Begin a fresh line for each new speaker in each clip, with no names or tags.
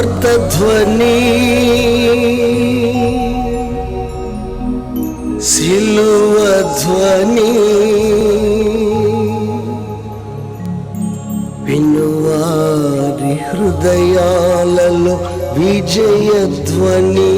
ఆర్తధ్వని సిలువ ధ్వని వినువారి హృదయాలలో విజయధ్వని.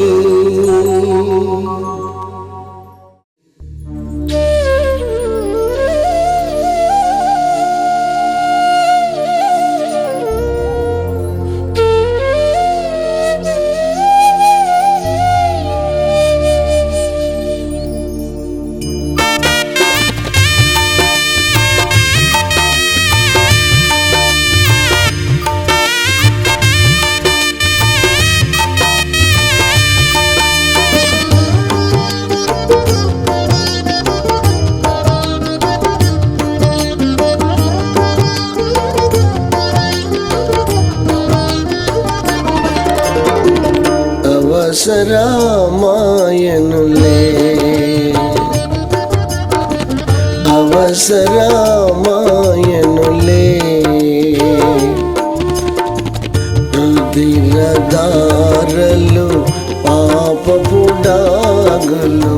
అవసరమాయనులే అవసరమాయనులే రుధిరధారలు పాపపు డాగులు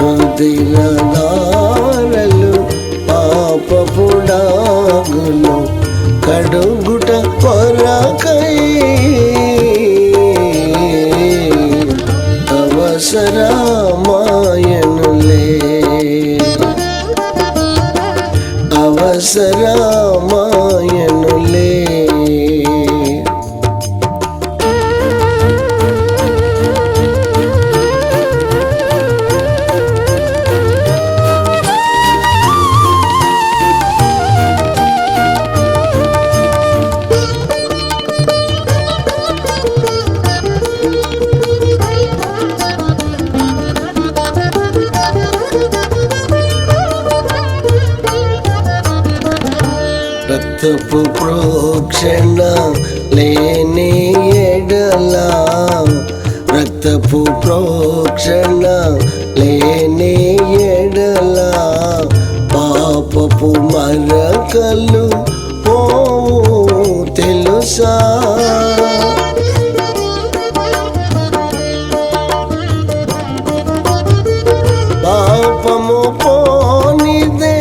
రుధిరధారలు పాపపు డాగులు కడుగుట కొరకై అవసరమాయనులే అవసరమాయనులే రక్తపు ప్రోక్షణ లేని ఎడల రక్తపు ప్రోక్షణ లేని ఎడల పాపపు మరకలు పోవు తెలుసా. పాపము పోనిదే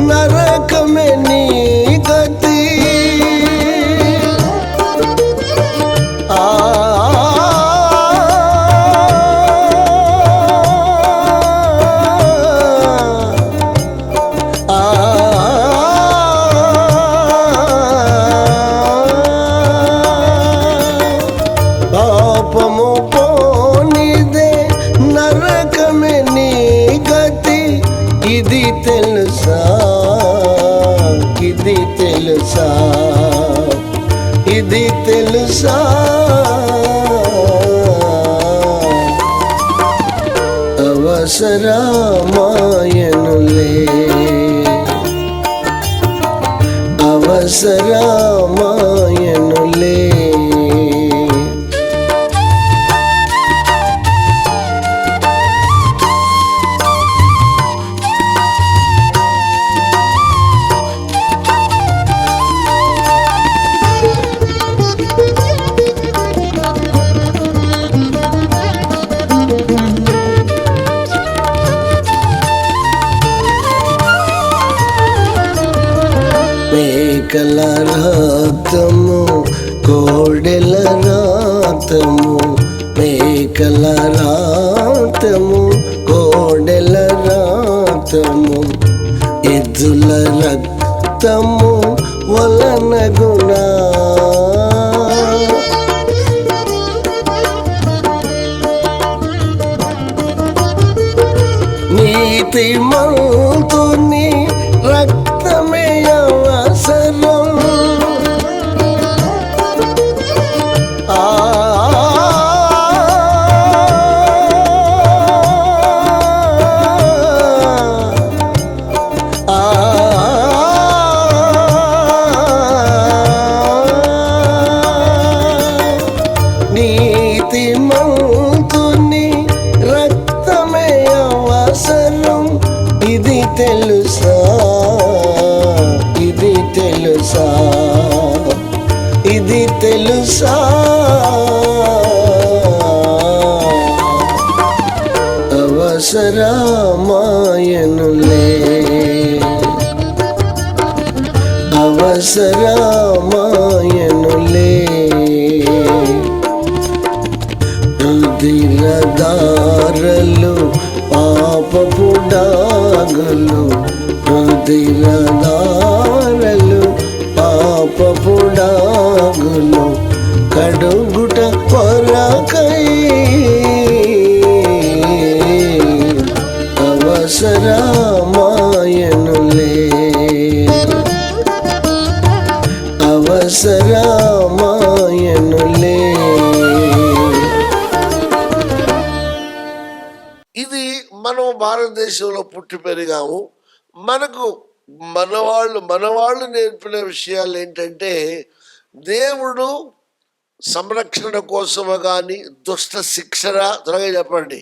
నరకమే నీ గతి. పాపము పోనిదే నరకమే నీ గతి. ఇది తెలుసా ఇది తెలుసా ఇది తెలుసా. అవసరమాయనులే అవసరమాయనులే మేకల రక్తము కోడెల రక్తము మేకల రక్తము కోడెల రక్తము ఎద్దుల రక్తము వలనగునా. నీతిమంతుని రక్తమే అవసరం. నీతిమంతుని రక్తమే అవసరం. ఇది తెలుసా ఇది తెలుసా ఇది తెలుసా. అవసరమాయనులే అవసరమాయనులే రుధిరధారలు పాపపు డాగులు రుధిరధారలు పాపపు డాగులు కడుగుట కొరకై అవసరమాయనులే అవసరమాయనులే.
ఇది మనం భారతదేశంలో పుట్టి పెరిగాము. మనకు మనవాళ్ళు నేర్పిన విషయాలు ఏంటంటే దేవుడు సంరక్షణ కోసము కానీ దుష్ట శిక్షణ, త్వరగా చెప్పండి,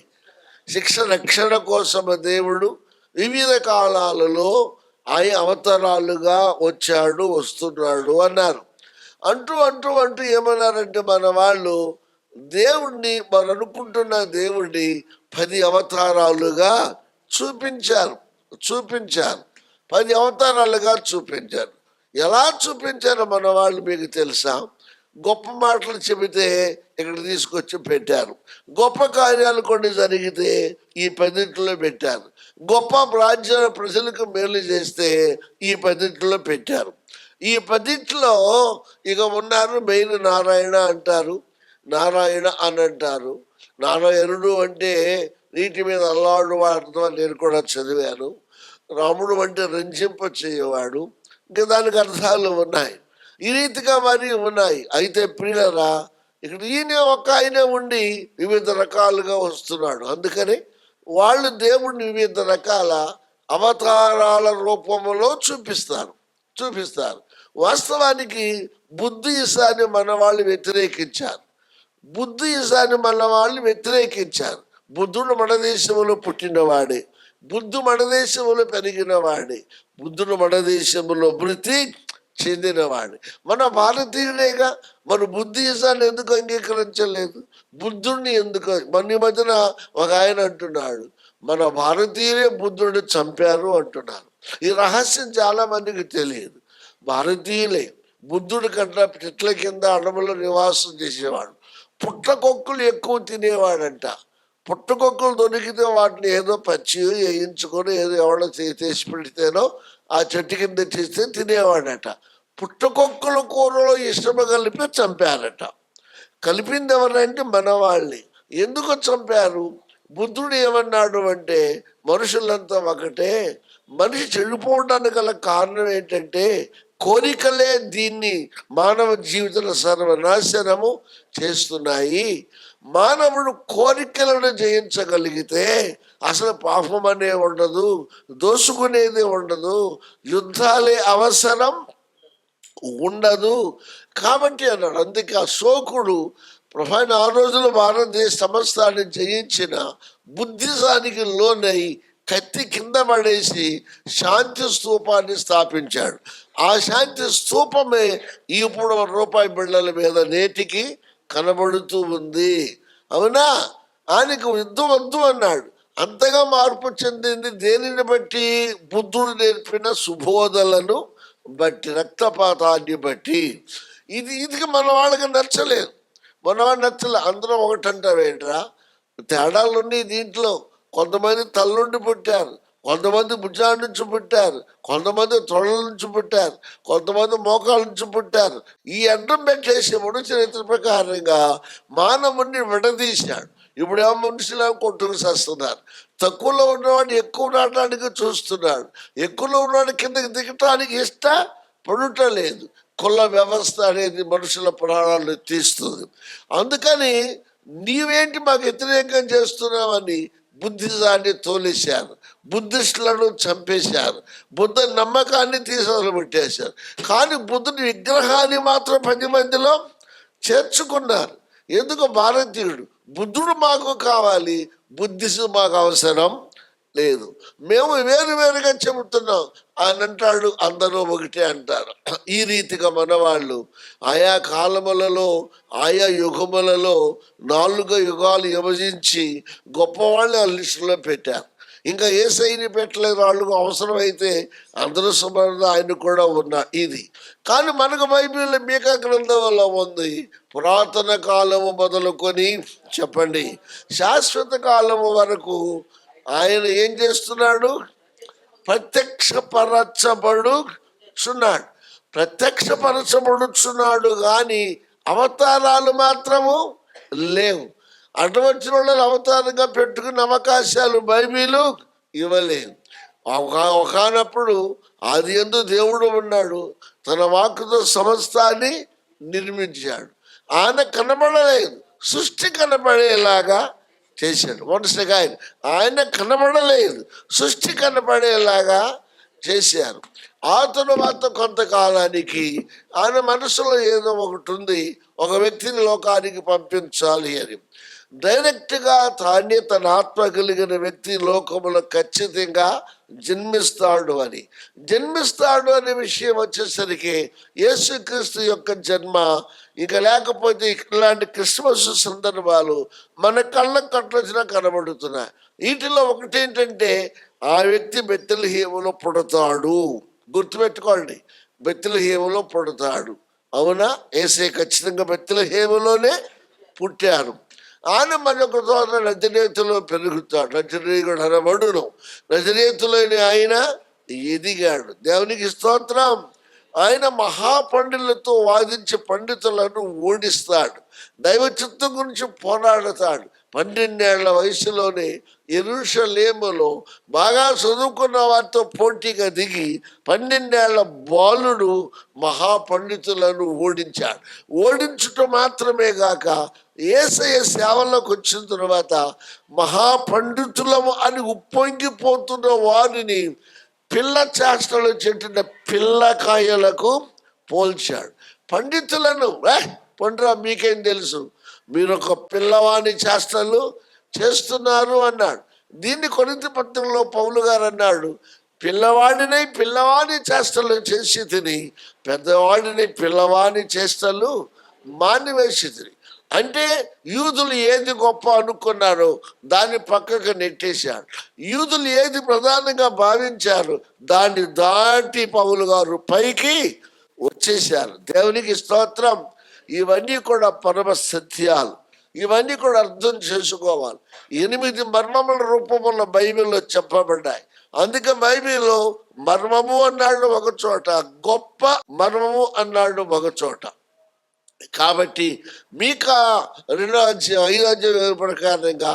రక్షణ కోసము దేవుడు వివిధ కాలాలలో ఆయన అవతారాలుగా వచ్చాడు, వస్తున్నాడు అన్నారు. అంటూ ఏమన్నారంటే మన వాళ్ళు దేవుణ్ణి, మనం అనుకుంటున్న దేవుణ్ణి 10 అవతారాలుగా చూపించారు. 10 అవతారాలుగా చూపించారు. ఎలా చూపించారో మన వాళ్ళు మీకు తెలుసా? గొప్ప మాటలు చెబితే ఇక్కడ తీసుకొచ్చి పెట్టారు. గొప్ప కార్యాలు కొన్ని జరిగితే ఈ 10 పెట్టారు. గొప్ప రాజ్య ప్రజలకు మేలు చేస్తే ఈ 10 పెట్టారు. ఈ 10 ఇక ఉన్నారు. మెయిన్ నారాయణ అంటారు, నారాయణ అని అంటారు. నారాయణుడు అంటే నీటి మీద అల్లాడు వాడుతో నేను కూడా చదివాను. రాముడు అంటే రంజింప చేయవాడు. ఇంకా దానికి అర్థాలు ఉన్నాయి. ఈ రీతిగా మరి ఉన్నాయి. అయితే ప్రియులరా, ఇక్కడ ఆయనే ఉండి వివిధ రకాలుగా వస్తున్నాడు. అందుకని వాళ్ళు దేవుడిని వివిధ రకాల అవతారాల రూపంలో చూపిస్తారు. వాస్తవానికి బుద్ధిసాన్ని మన వాళ్ళు వ్యతిరేకించారు. బుద్ధుడు మన దేశంలో పుట్టినవాడే, బుద్ధుడు మన దేశంలో పెరిగినవాడే, బుద్ధుడు మన దేశంలో వృత్తి చెందినవాడు. మన భారతీయులేగా మన బుద్ధిసాన్ని ఎందుకు అంగీకరించలేదు? బుద్ధుడిని ఎందుకు? మన మధ్యన ఒక ఆయన అంటున్నాడు, మన భారతీయులే బుద్ధుడిని చంపారు అంటున్నారు. ఈ రహస్యం చాలా మందికి తెలియదు. భారతీయులే బుద్ధుడి కంటే చెట్ల కింద అడవుల్లో నివాసం చేసేవాడు. పుట్టకొక్కులు ఎక్కువ తినేవాడంట. పుట్టకొక్కులు దొరికితే వాటిని ఏదో పచ్చి వేయించుకొని ఏదో ఎవడో చేసి పెడితేనో ఆ చెట్టు కింద చేస్తే తినేవాడట. పుట్టకొక్కుల కూరలో ఇష్టము కలిపి చంపారట. కలిపింది ఎవరంటే మన వాళ్ళని. ఎందుకు చంపారు? బుద్ధుడు ఏమన్నాడు అంటే మనుషులంతా ఒకటే, మనిషి చెడిపోవడానికి గల కారణం ఏంటంటే కోరికలే దీన్ని మానవ జీవితం సర్వనాశనము చేస్తున్నాయి. మానవుడు కోరికలను జయించగలిగితే అసలు పాపం అనే ఉండదు, దోసుకునేది ఉండదు, యుద్ధాలే అవసరం ఉండదు. కాబట్టి అన్నాడు. అందుకే అశోకుడు ప్రభాని ఆ రోజులు భారతదేశ సమస్తాన్ని జయించిన బుద్ధిజానికి లోనై కత్తి కింద పడేసి శాంతి స్తూపాన్ని స్థాపించాడు. ఆ శాంతి స్తూపమే ఇప్పుడు రూపాయి బిళ్ళల మీద నేటికి కనబడుతూ ఉంది. అవునా? ఆయనకు యుద్ధం వద్దు అన్నాడు. అంతగా మార్పు చెందింది దేనిని బట్టి? బుద్ధుడు నేర్పిన సుబోధలను బట్టి, రక్తపాతాన్ని బట్టి. ఇది మన వాళ్ళకి నచ్చలేదు. మన వాళ్ళు నచ్చలేదు. అందరం ఒకటంటావేంట్రా? తేడాలు ఉన్నాయి దీంట్లో. కొంతమంది తల్లుండి పుట్టారు, కొంతమంది భుజాల నుంచి పుట్టారు, కొంతమంది తొడల నుంచి పుట్టారు, కొంతమంది మోకాల నుంచి పుట్టారు. ఈ అడ్డం పెట్టేసేప్పుడు చరిత్ర ప్రకారంగా మానవుడిని విడదీశాడు. ఇప్పుడు ఏమో మనుషులు కొట్టుకు చేస్తున్నారు. తక్కువలో ఉన్నవాడిని ఎక్కువ నాటడానికి చూస్తున్నాడు, ఎక్కువలో ఉన్నవాడి కిందకి దిగటానికి ఇష్టపడటం లేదు. కుల వ్యవస్థ అనేది మనుషుల ప్రాణాలను తీస్తుంది. అందుకని నీవేంటి మాకు వ్యతిరేకం చేస్తున్నావని బుద్ధిజాన్ని తోలేశారు, బుద్ధిస్టులను చంపేశారు, బుద్ధ నమ్మకాన్ని తీసి పెట్టేశారు. కానీ బుద్ధుని విగ్రహాన్ని మాత్రం 10 మందిలో చేర్చుకున్నారు. ఎందుకు? భారతీయుడు బుద్ధుడు మాకు కావాలి, బుద్ధిస్టు మాకు అవసరం లేదు. మేము వేరు వేరుగా చెబుతున్నాం. ఆయన అంటాడు అందరూ ఒకటే అంటారు. ఈ రీతిగా మన వాళ్ళు ఆయా కాలములలో ఆయా యుగములలో 4 యుగాలు విభజించి గొప్పవాళ్ళని ఆ లిస్టులో పెట్టారు. ఇంకా యేసయ్యని పెట్టలేదు. వాళ్ళకు అవసరమైతే అందరూ సమాన ఆయన కూడా ఉన్నా ఇది. కానీ మనకు బైబిల్ మీకా గ్రంథంలో ఉంది, పురాతన కాలము మొదలుకొని చెప్పండి శాశ్వత కాలము వరకు ఆయన ఏం చేస్తున్నాడు? ప్రత్యక్షపరచబడుచున్నాడు కానీ అవతారాలు మాత్రము లేవు. అటువంటి వాళ్ళని అవతారంగా పెట్టుకునే అవకాశాలు బైబిలు ఇవ్వలేదు. ఒకనప్పుడు ఆది యందు దేవుడు ఉన్నాడు, తన వాక్కుతో సమస్తాన్ని నిర్మించాడు. ఆయన కనబడలేదు, సృష్టి కనబడేలాగా చేశాడు. మొదటిగా ఆయన కనబడలేదు, సృష్టి కనబడేలాగా చేశారు. ఆ తరువాత కొంతకాలానికి ఆయన మనసులో ఏదో ఒకటి ఉంది, ఒక వ్యక్తిని లోకానికి పంపించాలి అని. డైరెక్ట్గా తానే తన ఆత్మ కలిగిన వ్యక్తి లోకములో ఖచ్చితంగా జన్మిస్తాడు అనే విషయం వచ్చేసరికి యేసుక్రీస్తు యొక్క జన్మ ఇక లేకపోతే ఇలాంటి క్రిస్మస్ సందర్భాలు మన కళ్ళ కట్టొచ్చినా కనబడుతున్నాయి. వీటిలో ఒకటి ఏంటంటే ఆ వ్యక్తి బెత్లెహేములో పుడతాడు. గుర్తుపెట్టుకోండి, బెత్లెహేములో పుడతాడు. అవునా? యేసయ్య ఖచ్చితంగా బెత్లెహేములోనే పుట్టారు. ఆయన మరొక చోట నజరేతులో పెరుగుతాడు, నజరేయుడు అనబడును. నజరేతులోని ఆయన ఎదిగాడు. దేవునికి స్తోత్రం. ఆయన మహాపండితులతో వాదించి పండితులను ఓడిస్తాడు. దైవ చిత్తం గురించి పోరాడతాడు. 12 ఏళ్ల వయసులోనే యెరూషలేములో బాగా చదువుకున్న వారితో పోటీగా దిగి 12 ఏళ్ల బాలుడు మహాపండితులను ఓడించాడు. ఓడించటం మాత్రమే కాక యేసయ్య సేవలోకి వచ్చిన తర్వాత మహాపండితులము అని ఉప్పొంగిపోతున్న వారిని పిల్ల చేష్టలు చెట్టిన పిల్లకాయలకు పోల్చాడు. పండితులను పండ్రా మీకేం తెలుసు, మీరు ఒక పిల్లవాని చేష్టలు చేస్తున్నారు అన్నాడు. దీన్ని కొరింథీ పత్రికలో పౌలు గారు అన్నాడు, పిల్లవాని చేష్టలు చేసి తిని పెద్దవాడిని పిల్లవాని చేష్టలు మానివేసి తిని. అంటే యూదులు ఏది గొప్ప అనుకున్నారో దాన్ని పక్కకు నెట్టేశారు. యూదులు ఏది ప్రధానంగా భావించారు దాన్ని దాటి పౌలు గారు పైకి వచ్చేశారు. దేవునికి స్తోత్రం. ఇవన్నీ కూడా పరమ సత్యాలు, ఇవన్నీ కూడా అర్థం చేసుకోవాలి. 8 మర్మముల రూపంలో బైబిల్లో చెప్పబడ్డాయి. అందుకే బైబిల్లో మర్మము అన్నాడు ఒక చోట, గొప్ప మర్మము అన్నాడు ఒక చోట. కాబట్టి మీకా 2వ అధ్యాయం 5వ అధ్యాయం ప్రకారంగా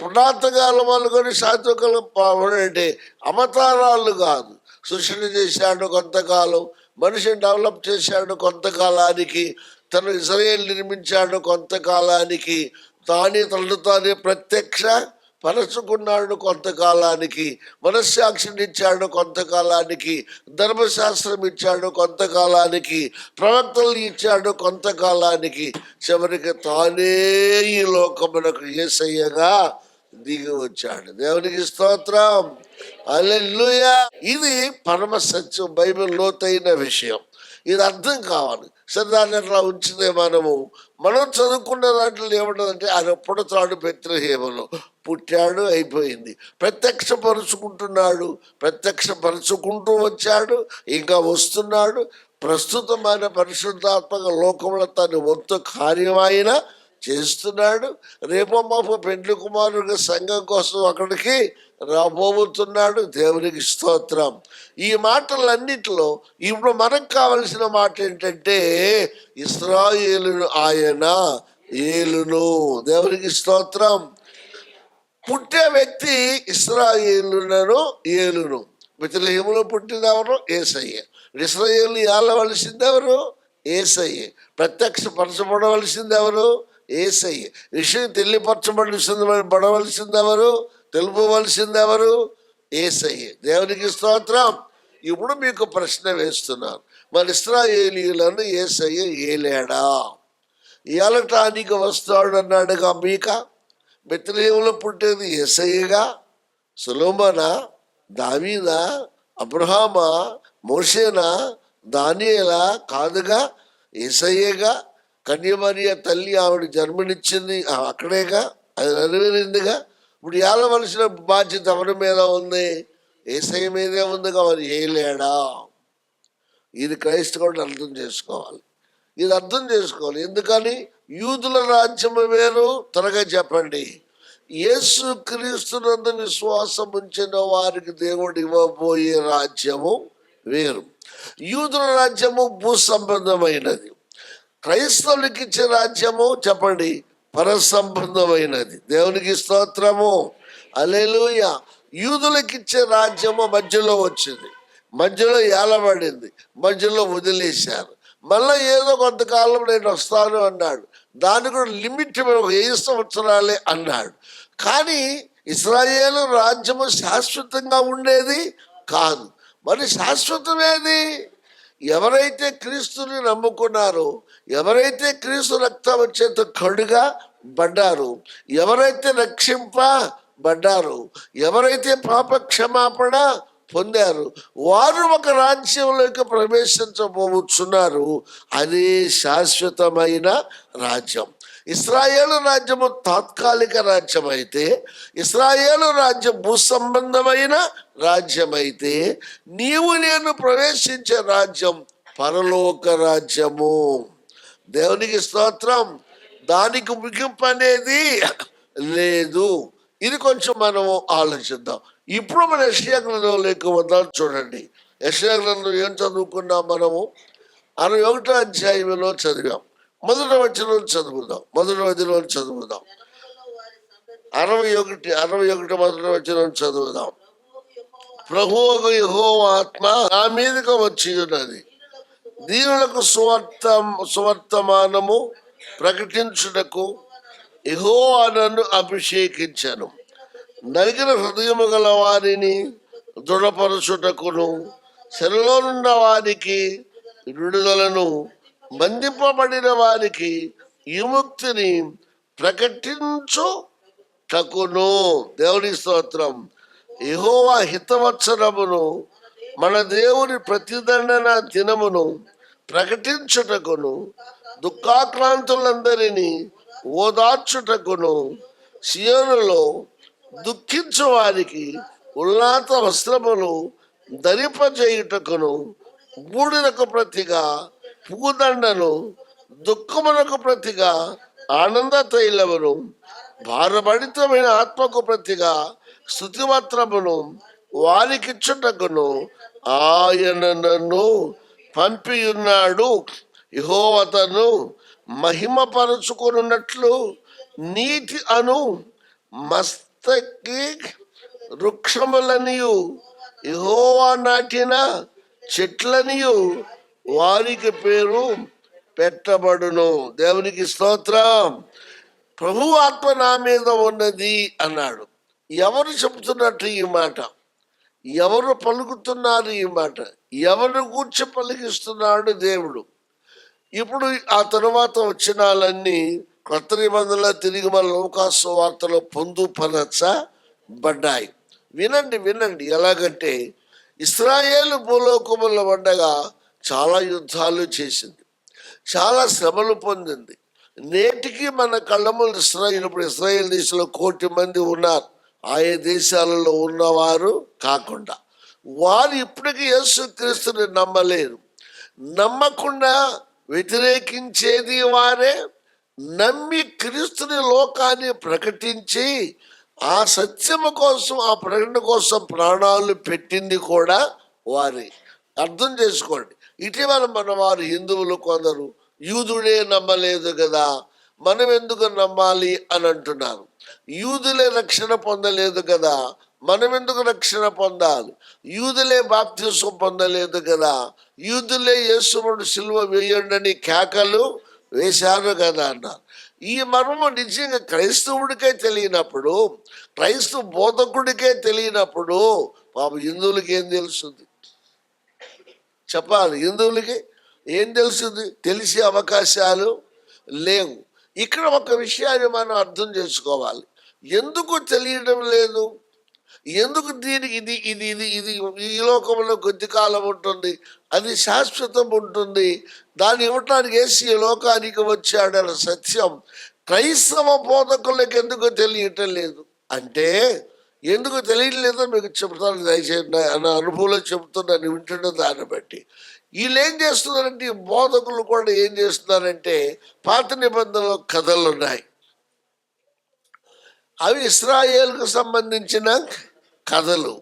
పురాతన కాలం వాళ్ళు కొన్ని శాశ్వతకాలం అంటే అవతారాలు కాదు. సృష్టి చేశాడు కొంతకాలం, మనిషిని డెవలప్ చేశాడు కొంతకాలానికి, తను ఇజ్రాయేల్ నిర్మించాడు కొంతకాలానికి, తనను తానే ప్రత్యక్ష పరచుకున్నాడు కొంతకాలానికి, మనస్సాక్షిని ఇచ్చాడు కొంతకాలానికి, ధర్మశాస్త్రం ఇచ్చాడు కొంతకాలానికి, ప్రవక్తలు ఇచ్చాడు కొంతకాలానికి, చివరికి తానే ఈ లోకమునకు యేసయ్యగా దిగి వచ్చాడు. దేవునికి స్తోత్రం. హల్లెలూయా. ఇది పరమ సత్యం, బైబిల్ లోతైన విషయం. ఇది అర్థం కావాలి. సరే, దాన్ని అట్లా ఉంచితే మనం చదువుకున్న దాంట్లో ఏమంటుందంటే ఆయన పుడతాడు, బెత్లెహేములో పుట్టాడు, అయిపోయింది. ప్రత్యక్షపరుచుకుంటూ వచ్చాడు, ఇంకా వస్తున్నాడు. ప్రస్తుతం ఆయన పరిశుద్ధాత్మక లోకంలో తన వంతు కార్యమైన చేస్తున్నాడు. రేపో మాపో పెండ్లి కుమారుడిగా సంఘం కోసం అక్కడికి రాబోతున్నాడు. దేవునికి స్తోత్రం. ఈ మాటలన్నిటిలో ఇప్పుడు మనకు కావలసిన మాట ఏంటంటే ఇశ్రాయేలును ఆయన ఏలును. దేవునికి స్తోత్రం. పుట్టే వ్యక్తి ఇశ్రాయేలులను ఏలును. బెత్లెహేములో పుట్టిన ఎవరు? యేసయ్య. ఇశ్రాయేలు ఏలవలసింది ఎవరు? యేసయ్య. ప్రత్యక్షపరచబడవలసింది ఎవరు? యేసయ్య. విషయం పడవలసింది ఎవరు? తెలుపవలసింది ఎవరు? యేసయ్య. దేవునికి స్తోత్రం. ఇప్పుడు మీకు ప్రశ్న వేస్తున్నాను, మరి ఇశ్రాయేలీయులను యేసయ్య ఏలేడా? ఏలటానికి వస్తాడు అన్నాడుగా మీకా. బెత్లెహేములో పుట్టేది యేసయ్యగా, సొలొమోనా, దావీదా, అబ్రహామా, మోషేనా, దానియేలా? కాదుగా, యేసయ్యేగా. కన్యమరియ తల్లి ఆవిడ జన్మనిచ్చింది అక్కడేగా, అది నెరవేరిందిగా. ఇప్పుడు ఏలవలసిన బాధ్యత ఎవరి మీద ఉంది? యేసయ్య మీదే ఉందిగా. మరి చేయలేడా? ఇది క్రైస్తవుడు అర్థం చేసుకోవాలి. ఇది అర్థం చేసుకోవాలి. ఎందుకని? యూదుల రాజ్యము వేరు. త్వరగా చెప్పండి. యేసు క్రీస్తునందు విశ్వాసం ఉంచిన వారికి దేవుడు ఇవ్వబోయే రాజ్యము వేరు. యూదుల రాజ్యము భూ సంబంధమైనది. క్రైస్తవులకి ఇచ్చే రాజ్యము చెప్పండి పర సంబంధమైనది. దేవునికి స్తోత్రము, హల్లెలూయా. యూదులకి ఇచ్చే రాజ్యము మధ్యలో వచ్చింది, మధ్యలో ఏలబడింది, మధ్యలో వదిలేశారు. మళ్ళీ ఏదో కొంతకాలం నేను వస్తాను అన్నాడు. దానికి కూడా లిమిట్ 1000 సంవత్సరాలే అన్నాడు. కానీ ఇశ్రాయేలు రాజ్యము శాశ్వతంగా ఉండేది కాదు. మరి శాశ్వతమేది? ఎవరైతే క్రీస్తుని నమ్ముకున్నారో, ఎవరైతే క్రీస్తు రక్తం చేత కడుగా పడ్డారు, ఎవరైతే రక్షింపబడ్డారు, ఎవరైతే పాప క్షమాపణ పొందారు, వారు ఒక రాజ్యంలోకి ప్రవేశించబోతున్నారు. అదే శాశ్వతమైన రాజ్యం. ఇశ్రాయేలు రాజ్యము తాత్కాలిక రాజ్యం అయితే, ఇశ్రాయేలు రాజ్యం భూ సంబంధమైన రాజ్యం అయితే, నీవు నేను ప్రవేశించే రాజ్యం పరలోక రాజ్యము. దేవునికి స్తోత్రం. దానికి ముగింపు అనేది లేదు. ఇది కొంచెం మనము ఆలోచిద్దాం. ఇప్పుడు మన యెషయా గ్రంథంలోకి వద్దాం. చూడండి, యెషయా గ్రంథంలో ఏం చదువుకున్నాం మనము? 61వ అధ్యాయంలో చదివాం. మొదటి వచనం చదువుదాం. మొదటి వచనం చదువుదాం. 61 మొదటి వచనం చదువుదాం. ప్రభువు యెహోవా ఆత్మ నా మీదకు వచ్చి ఉన్నది, దీనులకు సువర్తమానము ప్రకటించుటకు యెహోవా నన్ను అభిషేకించను. నలిగిన హృదయము గల వారిని దృఢపరచుటకును, చెరలో ఉన్న వారికి విడుదలను, బంధింపబడిన వారికి విముక్తిని ప్రకటించుటకును. దేవుని స్తోత్రం. యెహోవా హితవత్సరమును, మన దేవుని ప్రతిదండన దినమును ప్రకటించుటకును, దుఃఖాక్రాంతులందరినీ ఓదార్చుటకును, సియోనులో దుఃఖించు వారికి ఉల్లాత వస్త్రములు ధరింపజేయుటకును, బూడిదకు ప్రతిగా పూదండను, దుఃఖమునకు ప్రతిగా ఆనంద తైలమును, భారభరితమైన ఆత్మకు ప్రతిగా స్తుతివస్త్రమును వారికిచ్చుటకును ఆయన నన్ను పంపియున్నాడు. యెహోవా తన్ను మహిమపరచుకున్నట్లు నీతి అను మస్తకి వృక్షములనియు, యెహోవా నాటిన చెట్లనియు వారికి పేరు పెట్టబడును. దేవునికి స్తోత్రం. ప్రభు ఆత్మ నా మీద ఉన్నది అన్నాడు. ఎవరు చెబుతున్నట్టు ఈ మాట? ఎవరు పలుకుతున్నారు ఈ మాట? ఎవరు కూర్చి పలికిస్తున్నాడు దేవుడు? ఇప్పుడు ఆ తరువాత వచనాలన్నీ కొత్త నిబంధనలో తిరిగి మన లూకాసు వార్తలో పొందుపరచబడ్డాయి. వినండి వినండి. ఎలాగంటే ఇశ్రాయేలు భూలోకములో ఉండగా చాలా యుద్ధాలు చేసింది, చాలా శ్రమలు పొందింది. నేటికి మన కళ్ళములు ఇప్పుడు ఇశ్రాయేల్ దేశంలో 1 కోటి మంది ఉన్నారు. ఆయా దేశాలలో ఉన్నవారు కాకుండా వారు ఇప్పటికీ యేసుక్రీస్తుని నమ్మలేరు. నమ్మకుండా వ్యతిరేకించేది వారే. నమ్మి క్రీస్తుని లోకాన్ని ప్రకటించి ఆ సత్యము కోసం, ఆ ప్రకటన కోసం ప్రాణాలు పెట్టింది కూడా వారే. అర్థం చేసుకోండి. ఇటీవల మన వారు హిందువులు కొందరు యూదుడే నమ్మలేదు కదా, మనం ఎందుకు నమ్మాలి అని అంటున్నారు. యూదులే రక్షణ పొందలేదు కదా, మనం ఎందుకు రక్షణ పొందాలి? యూదులే బాప్తిసం పొందలేదు కదా, యూదులే యేసువును సిలువ వేయండి అని కేకలు వేశారు కదా అన్నారు. ఈ మర్మము నిజంగా క్రైస్తవుడికే తెలియనప్పుడు, క్రైస్తవ బోధకుడికే తెలియనప్పుడు పాప హిందువులకి ఏం తెలుస్తుంది? చెప్పాలి. హిందువులకి ఏం తెలుస్తుంది? తెలిసే అవకాశాలు లేవు. ఇక్కడ ఒక విషయాన్ని మనం అర్థం చేసుకోవాలి. ఎందుకు తెలియడం లేదు? ఎందుకు దీనికి ఇది ఇది ఇది ఇది ఈ లోకంలో కొద్ది కాలం ఉంటుంది, అది శాశ్వతం ఉంటుంది, దాన్ని ఇవ్వటానికి యేసు ఈ లోకానికి వచ్చాడన్న సత్యం క్రైస్తవ బోధకులకు ఎందుకు తెలియటం లేదు అంటే, ఎందుకు తెలియలేదో మీకు చెప్తాను దయచేసి. నా అనుభవంలో చెబుతున్నాను వింటున్న దాన్ని బట్టి. వీళ్ళు ఏం చేస్తున్నారంటే, ఈ బోధకులు కూడా ఏం చేస్తున్నారంటే, పాత నిబంధనలో కథలు ఉన్నాయి, అవి ఇశ్రాయేలుకు సంబంధించిన కథలు.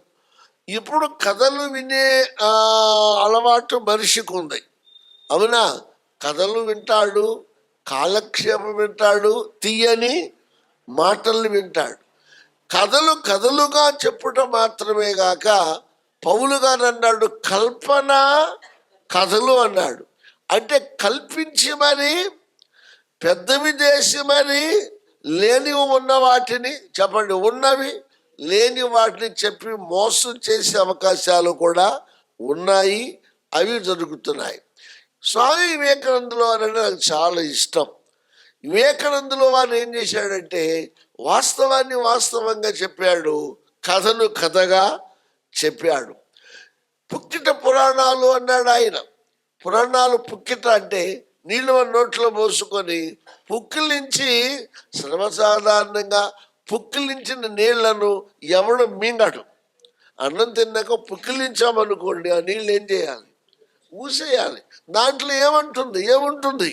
ఇప్పుడు కథలు వినే అలవాటు మనిషికి ఉంది, అవునా? కథలు వింటాడు, కాలక్షేపం వింటాడు, తీయని మాటలు వింటాడు. కథలు కథలుగా చెప్పుట మాత్రమే గాక పౌలు గారు అన్నాడు కల్పన కథలు అన్నాడు. అంటే కల్పించి మరి, పెద్దవి చేసి మరి, లేనివి ఉన్న వాటిని చెప్పండి, ఉన్నవి లేని వాటిని చెప్పి మోసం చేసే అవకాశాలు కూడా ఉన్నాయి, అవి జరుగుతున్నాయి. స్వామి వివేకానందులు వారు నాకు చాలా ఇష్టం. వివేకానందులు వారు ఏం చేశాడంటే, వాస్తవాన్ని వాస్తవంగా చెప్పాడు, కథను కథగా చెప్పాడు. పుక్కిట పురాణాలు అన్నాడు ఆయన. పురాణాలు పుక్కిట అంటే నీళ్ళు నోట్లో పోసుకొని పుక్కిలించి, సర్వసాధారణంగా పుక్కిలించిన నీళ్లను ఎవడు మింగడు. అన్నం తిన్నాక పుక్కిలించామనుకోండి, ఆ నీళ్ళు ఏం చేయాలి? ఊసేయాలి. దాంట్లో ఏముంటుంది?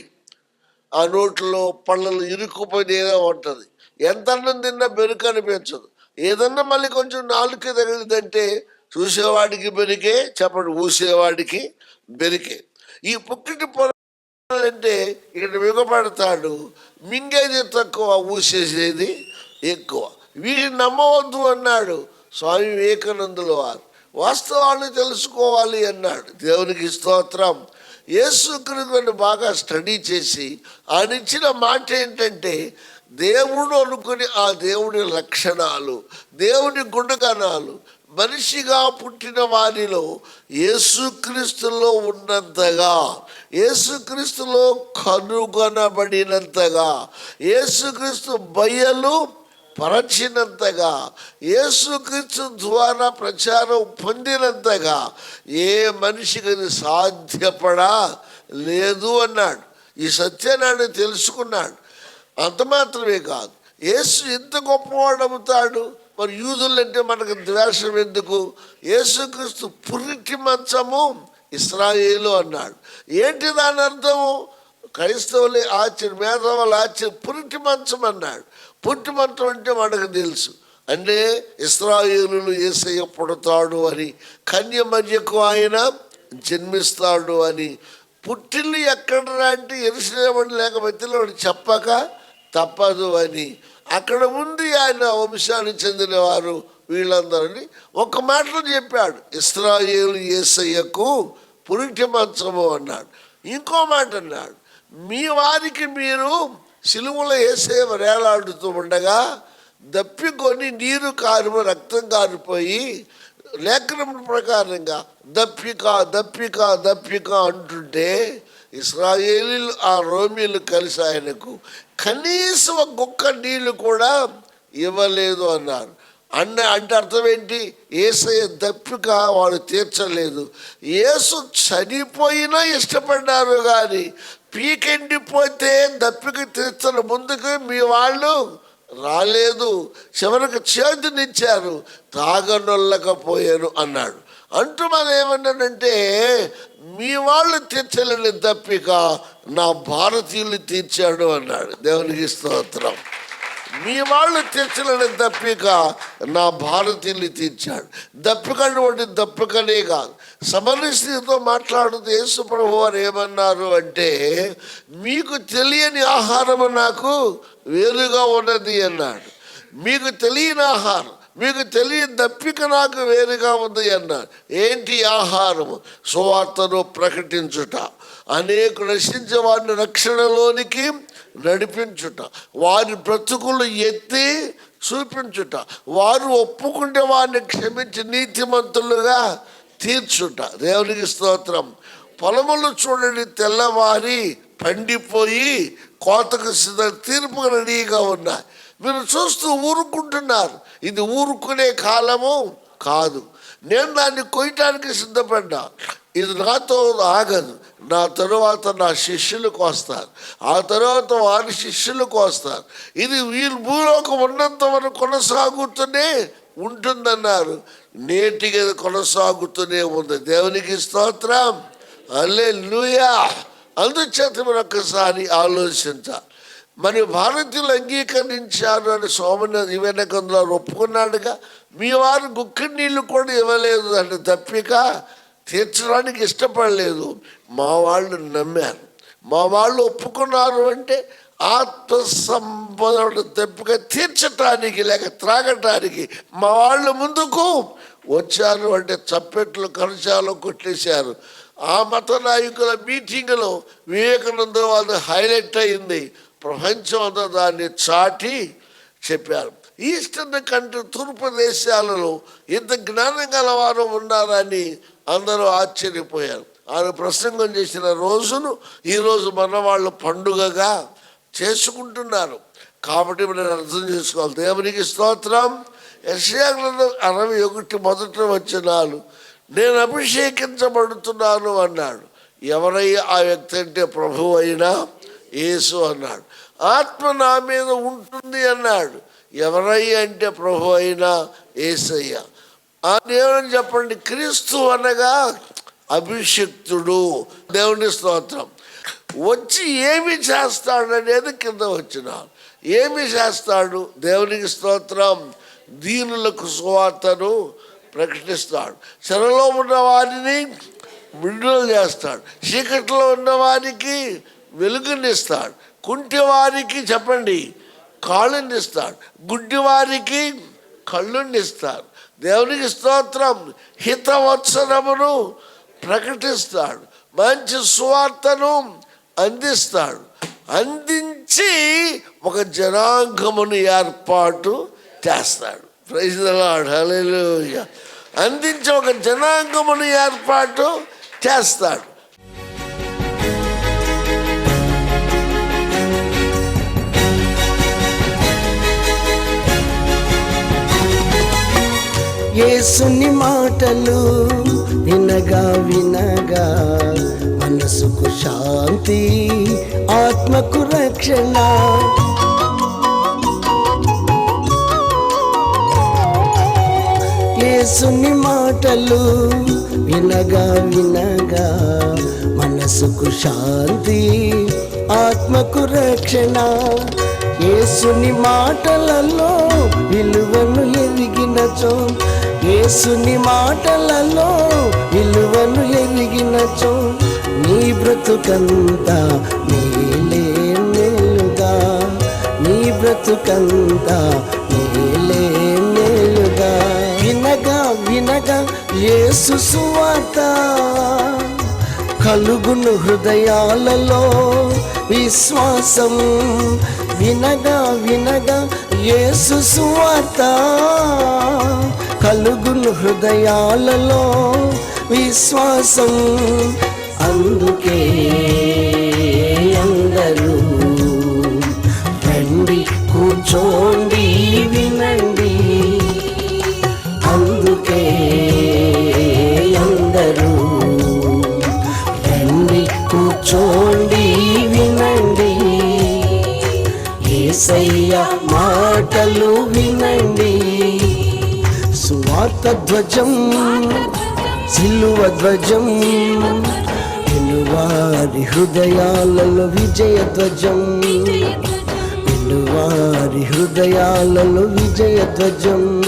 ఆ నోట్లో పళ్ళలు ఇరుక్కుపోయి ఏదో ఉంటుంది. ఎంత అన్నం తిన్నా బెరుకు అనిపించదు. ఏదన్నా మళ్ళీ కొంచెం నాలుగు తగిలిదంటే చూసేవాడికి బెరికే, చెప్పండి, ఊసేవాడికి బెరికే. ఈ పుక్కిటి పొరాలంటే ఇక్కడ మిగపడతాడు, మింగేది తక్కువ, ఊసేసేది ఎక్కువ. వీటిని నమ్మవద్దు అన్నాడు స్వామి వివేకానందుల వారు. వాస్తవాన్ని తెలుసుకోవాలి అన్నాడు. దేవునికి స్తోత్రం. యేసుక్రీస్తుని బాగా స్టడీ చేసి ఆయన ఇచ్చిన మాట ఏంటంటే, దేవుడు అనుకుని ఆ దేవుని లక్షణాలు, దేవుని గుణగణాలు మనిషిగా పుట్టిన వారిలో యేసుక్రీస్తులో ఉన్నంతగా, యేసుక్రీస్తులో కనుగొనబడినంతగా, యేసుక్రీస్తు బయలు పరచినంతగా, యేసుక్రీస్తు ద్వారా ప్రచారం పొందినంతగా ఏ మనిషికి అది సాధ్యపడా లేదు అన్నాడు. ఈ సత్యాన్ని తెలుసుకున్నాడు. అంత మాత్రమే కాదు, యేసు ఎంత గొప్పవాడు అవుతాడు. మరి యూదులంటే మనకు ద్వేషం ఎందుకు? యేసుక్రీస్తు పురిటి మంచము ఇశ్రాయేలు అన్నాడు. ఏంటి దాని అర్థము? క్రైస్తవులు మేధావులు పురిటి మంచం అన్నాడు. పుట్టి మంచం అంటే మనకు తెలుసు, అంటే ఇశ్రాయేలులు యేసయ్య పుడతాడు అని, కన్య మధ్యకు ఆయన జన్మిస్తాడు అని. పుట్టిల్లు ఎక్కడ అంటే యెరూషలేము లేకపోతే చెప్పక తప్పదు అని. అక్కడ ఉంది ఆయన వంశానికి చెందిన వారు వీళ్ళందరినీ ఒక మాటలో చెప్పాడు, ఇశ్రాయేలు యేసయ్యకు పురిటి మంచము అన్నాడు. ఇంకో మాట అన్నాడు, మీ వారికి మీరు సిలువలో యేసయ్య వేలాడుతూ ఉండగా దప్పికొని నీరు కారు రక్తం కారిపోయి లేఖనం ప్రకారంగా దప్పిక అంటుంటే ఇశ్రాయేలీలు ఆ రోమీలు కలిసి ఆయనకు కనీసం ఒక గుక్క నీళ్లు కూడా ఇవ్వలేదు అన్నారు. అంటే అర్థం ఏంటి? యేసయ్య దప్పిక వాడు తీర్చలేదు. యేసు చనిపోయినా ఇష్టపడ్డారు, కానీ పీకెండిపోతే దప్పిక తీర్చని ముందుకు మీ వాళ్ళు రాలేదు. చివరికి చేతినిచ్చారు, తాగనొల్లకపోయాను అన్నాడు. అంటూ మనం ఏమన్నాడంటే, మీ వాళ్ళు తీర్చలేని దప్పిక నా భారతీయులు తీర్చాడు అన్నాడు. దేవునికి స్తోత్రం. మీ వాళ్ళు తీర్చలేని దప్పిక నా భారతీయులు తీర్చాడు. దప్పిక అంటే దప్పికనే కాదు, సమరస్త్రీతో మాట్లాడుతూ యేసు ప్రభు వారు ఏమన్నారు అంటే, మీకు తెలియని ఆహారము నాకు వేరుగా ఉన్నది అన్నాడు. మీకు తెలియని ఆహారం, మీకు తెలియని దప్పిక నాకు వేరుగా ఉంది అన్నాడు. ఏంటి ఆహారము? సువార్తను ప్రకటించుట, అనేక రక్షించే వారిని రక్షణలోనికి నడిపించుట, వారి బ్రతుకులు ఎత్తి చూపించుట, వారు ఒప్పుకుంటే వారిని క్షమించి నీతిమంతులుగా తీర్చుట. దేవునికి స్తోత్రం. పొలములు చూడండి, తెల్లవారి పండిపోయి కోతకు తీర్పుకు రెడీగా ఉన్నాయి. మీరు చూస్తూ ఊరుకుంటున్నారు. ఇది ఊరుకునే కాలము కాదు. నేను దాన్ని కొయ్యటానికి సిద్ధపడ్డా. ఇది నాతో ఆగదు. నా తరువాత నా శిష్యులకు వస్తారు, ఆ తరువాత వారి శిష్యులకు వస్తారు. ఇది వీళ్ళు భూలోకం ఉన్నంత వరకు కొనసాగుతూనే ఉంటుందన్నారు. నేటికి కొనసాగుతూనే ఉంది. దేవునికి స్తోత్రం, హల్లెలూయా. అందుచేత మీరు ఒక్కసారి ఆలోచించాలి. మరి భారతీయులు అంగీకరించారు అని సోమనాథ్ వెనకంలో ఒప్పుకున్నాడుగా. మీ వారు గుక్కి నీళ్ళు కూడా ఇవ్వలేదు అంటే తప్పిక తీర్చడానికి ఇష్టపడలేదు. మా వాళ్ళు నమ్మారు, మా వాళ్ళు ఒప్పుకున్నారు అంటే ఆత్మ సంపద తప్పిక తీర్చటానికి లేక త్రాగటానికి మా వాళ్ళు ముందుకు వచ్చారు అంటే చప్పెట్లు కరచాలు కొట్టేశారు. ఆ మత నాయకుల మీటింగ్లో వివేకానంద వాళ్ళు హైలైట్ అయింది. ప్రపంచం అంతా దాన్ని చాటి చెప్పారు. ఈస్టర్న్ కంట్రీ తూర్పు దేశాలలో ఇంత జ్ఞానం గలవారు ఉన్నారని అందరూ ఆశ్చర్యపోయారు. ఆయన ప్రసంగం చేసిన రోజును ఈరోజు మన వాళ్ళు పండుగగా చేసుకుంటున్నారు. కాబట్టి మనం అర్థం చేసుకోవాలి. దేవునికి స్తోత్రం. యెషయా గ్రంథం 61 మొదటి వచనాలు, నేను అభిషేకించబడుతున్నాను అన్నాడు. ఎవరయ్యా ఆ వ్యక్తి అంటే ప్రభువు అయినా యేసు అన్నాడు. ఆత్మ నా మీద ఉంటుంది అన్నాడు. ఎవరయ్యా అంటే ప్రభు అయినా యేసయ్య. దేవుని చెప్పండి. క్రీస్తు అనగా అభిషిక్తుడు. దేవుని స్తోత్రం. వచ్చి ఏమి చేస్తాడు అనేది కింద వచ్చిన ఏమి చేస్తాడు. దేవునికి స్తోత్రం. దీనులకు సువార్తను ప్రకటిస్తాడు. చెరలో ఉన్న వారిని విడుదల చేస్తాడు. చీకట్లో ఉన్న వారికి వెలుగునిస్తాడు. కుంటి వారికి చెప్పండి కాళ్ళనిస్తాడు. గుడ్డి వారికి కళ్ళునిస్తాడు. దేవునికి స్తోత్రం. హితవత్సరమును ప్రకటిస్తాడు. మంచి సువార్తను అందిస్తాడు. అందించి ఒక జనాంగమును ఏర్పాటు చేస్తాడు. ప్రైజ్ ది లార్డ్, హల్లెలూయా. అందించి ఒక జనాంగమును ఏర్పాటు చేస్తాడు.
యేసుని మాటలు వినగా వినగా మనసుకు శాంతి, ఆత్మకు రక్షణ. యేసుని మాటలు వినగా వినగా మనసుకు శాంతి, ఆత్మకు రక్షణ. యేసుని మాటలలో విలువను ఎరిగినచో, యేసుని మాటలలో విలువను ఎరిగినచో నీ బ్రతుకంతా మేలే మేలుగా, నీ బ్రతుకంతా మేలే మేలుగా. వినగా వినగా యేసు సువార్త కలుగును హృదయాలలో విశ్వాసం. వినగా వినగా యేసు సువార్త కలుగును హృదయాలలో విశ్వాసం. అందుకే అందరూ రండి కూర్చోండి వినండి. అందుకే అందరూ రండి కూర్చోండి వినండి. యేసయ్య మాటలు వినండి. సువార్త ధ్వజం, సిలువ ధ్వజం, వినువారి హృదయాలలో విజయ ధ్వజం, వినువారి హృదయాలలో విజయ ధ్వజం.